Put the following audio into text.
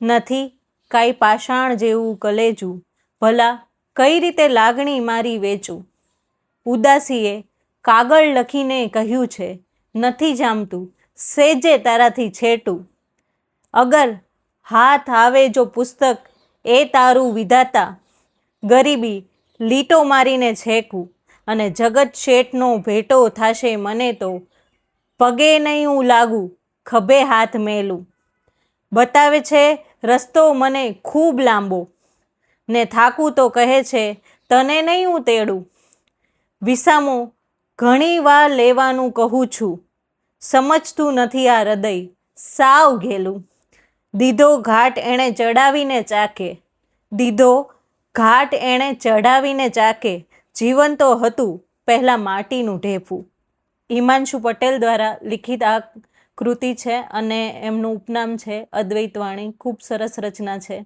નથી કાંઈ પાષાણ જેવું કલેજું, ભલા કઈ રીતે લાગણી મારી વેચું. ઉદાસીએ કાગળ લખીને કહ્યું છે, નથી જામતું સેજે તારાથી છેટું. અગર હાથ આવે જો પુસ્તક એ તારું વિધાતા, ગરીબી લીટો મારીને છેકું અને જગત શેઠનો ભેટો થાશે મને તો, પગે નહીં હું લાગુ ખભે હાથ મેલું. બતાવે છે રસ્તો મને ખૂબ લાંબો ને થાકું તો કહે છે તને નહીં હું તેડું. વિસામો ઘણી વાર લેવાનું કહું છું, સમજતું નથી આ હૃદય સાવ ઘેલું. દીધો ઘાટ એણે ચડાવીને ચાકે, દીધો ઘાટ એણે ચઢાવીને ચાકે, જીવન તો હતું પહેલાં માટીનું ઢેફું. હિમાંશુ પટેલ દ્વારા લિખિત આ કૃતિ છે અને એમનું ઉપનામ છે અદ્વૈતવાણી. ખૂબ સરસ રચના છે.